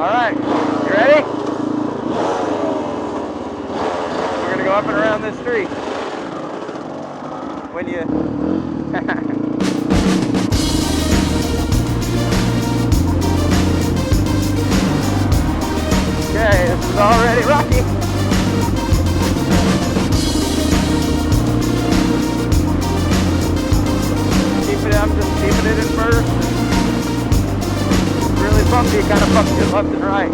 Alright, you ready? We're gonna go up and around this tree. When you... Okay, this is already rocky. I'm just keeping it in first. It's really bumpy, kind of bumpy left and right.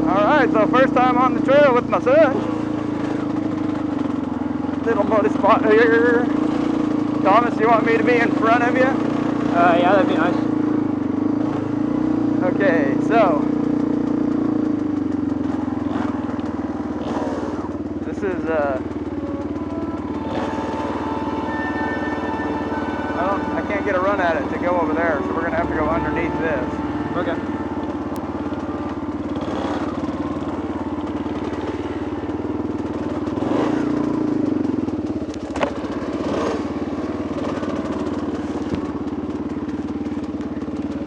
Alright, so first time on the trail with my son. Little muddy spot here. Thomas, you want me to be in front of you? Yeah, that'd be nice. Okay, so this is I can't get a run at it to go over there, so we're gonna have to go underneath this. Okay.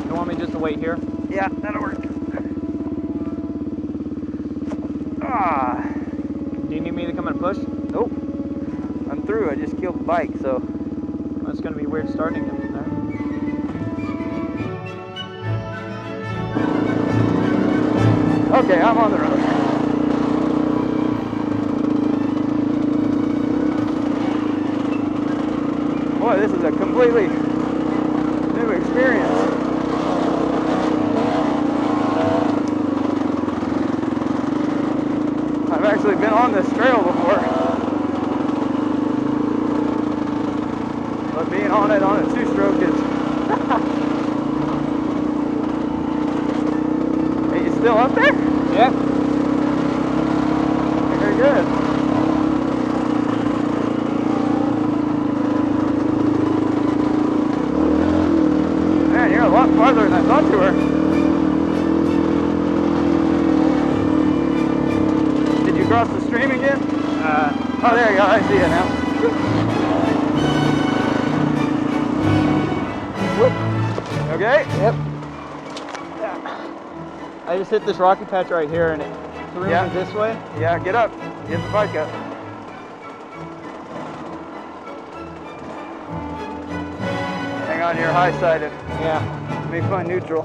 You want me just to wait here? Yeah, that'll work. Ah. Do you need me to come and push? Nope. I'm through. I just killed the bike, so. Well, it's gonna be weird starting it there. Okay, I'm on the road. Boy, this is a completely new experience. I've actually been on this trail before, but being on it on a two-stroke is... Are you still up there? Yeah. Very good. Man, you're a lot farther than I thought you were. Did you cross the stream again? Oh, there you go. I see it now. Whoop. Okay? Yep. I just hit this rocky patch right here and it threw me this way. Yeah, get up. Get the bike up. Hang on, you're high-sided. Yeah. Let me find neutral.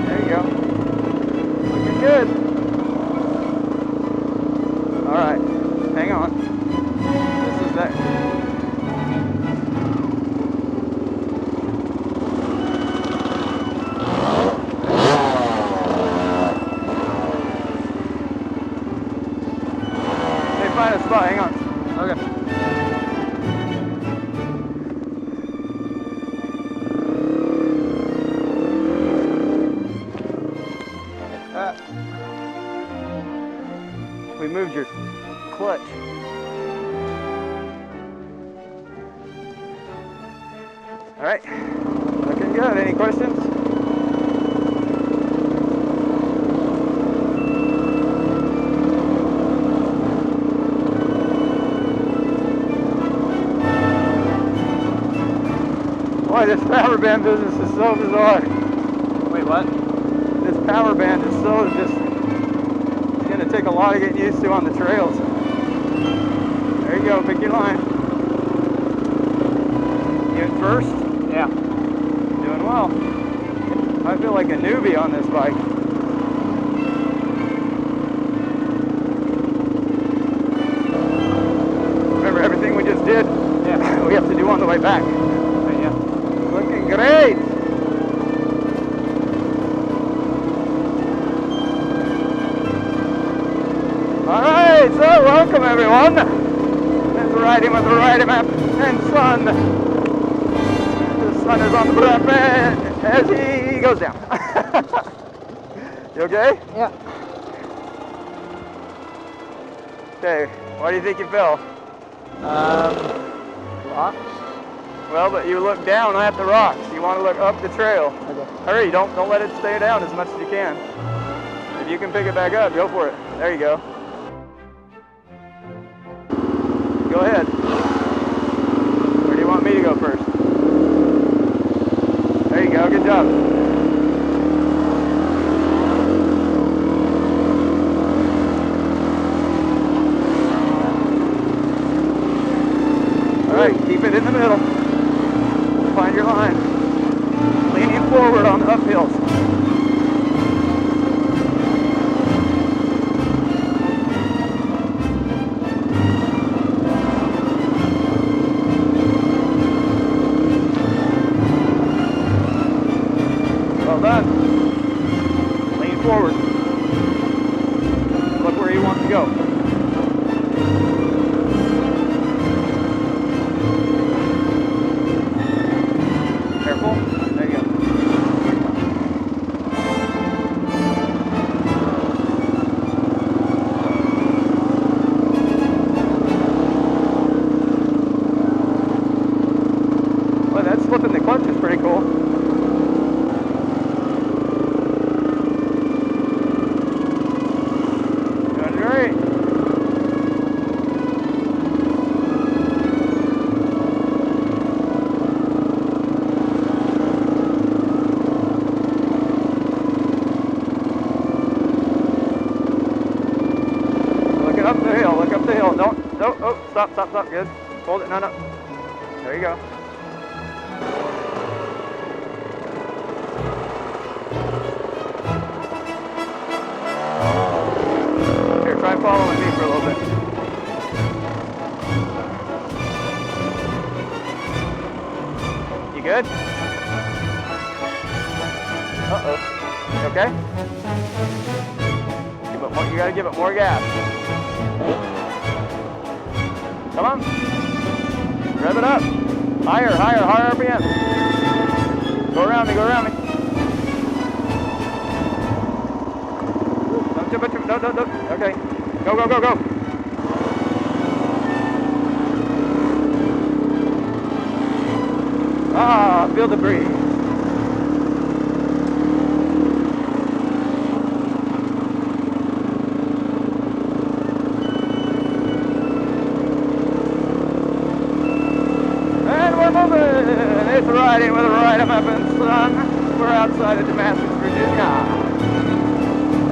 There you go. Looking good. Alright, hang on. This is that. Find a spot, hang on. Okay. We moved your clutch. All right, looking good. Any questions? Boy, this power band business is so bizarre. Wait, what? This power band is so just, it's gonna take a lot of getting used to on the trails. There you go, pick your line. You in first? Yeah. Doing well. I feel like a newbie on this bike. Remember everything we just did? Yeah. We have to do on the way back. Okay, yeah. Looking great. Alright, so welcome everyone. It's riding with the AMAP and Sun. The sun is on the brap as he goes down. You okay? Yeah. Okay, why do you think you fell? Rocks? Well, but you look down at the rocks. You want to look up the trail. Okay. Hurry, don't let it stay down as much as you can. If you can pick it back up, go for it. There you go. Go ahead. Or do you want me to go first? There you go, good job. Alright, keep it in the middle. Find your line. Leaning forward on the uphills. Well done. Lean forward. Look where you want to go. Careful. There you go. Well, that slip in the clutch is pretty cool. Doing great. Look up the hill, look up the hill. Don't, oh, stop, stop, stop, good. Hold it, no, no. There you go. Here, try following me for a little bit. You good? Uh-oh. You okay? Give it more, you gotta give it more gas. Come on. Rev it up. Higher, higher, higher RPM. Go around me, go around me. Don't jump, don't. Okay. Go, go, go, go. Ah, feel the breeze. And we're moving. It's riding with a AMAP and Son. We're outside of Damascus, Virginia.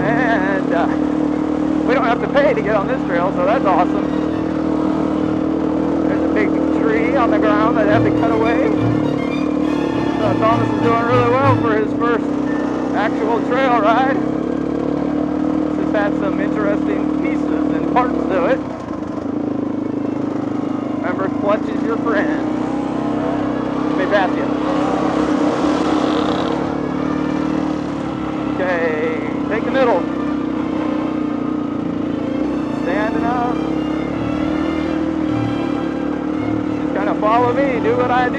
And we don't have to pay to get on this trail, so that's awesome. There's a big tree on the ground that I have to cut away. So Thomas is doing really well for his first actual trail ride. This has had some interesting pieces and parts to it. Remember, clutch is your friend. Let me pass you. Okay, take the middle. Standing up. Just kind of follow me, do what I do.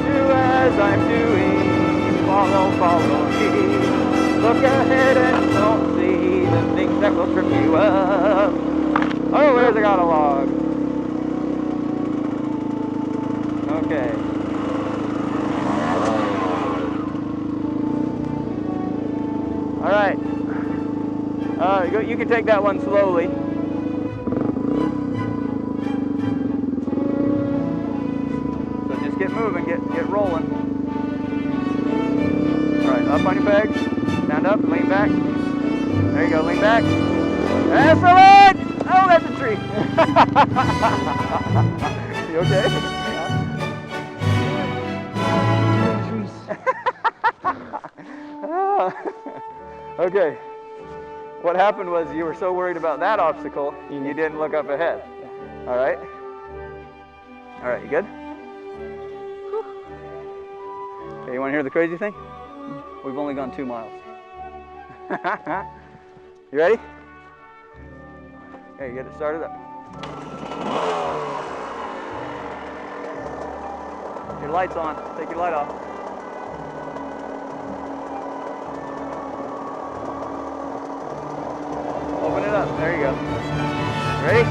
Do as I'm doing. Follow, follow me. Look ahead and don't see the things that will trip you up. Oh, there's I got a log. Okay. All right. You can take that one slowly. So just get moving, get rolling. All right, up on your pegs. Stand up, lean back. There you go, lean back. That's the one! Oh, that's a tree. You okay? Okay. What happened was you were so worried about that obstacle, you didn't look up ahead. All right? All right, you good? Okay, you want to hear the crazy thing? We've only gone 2 miles. You ready? Okay, get it started up. Your light's on. Take your light off. Open it up. There you go. Ready?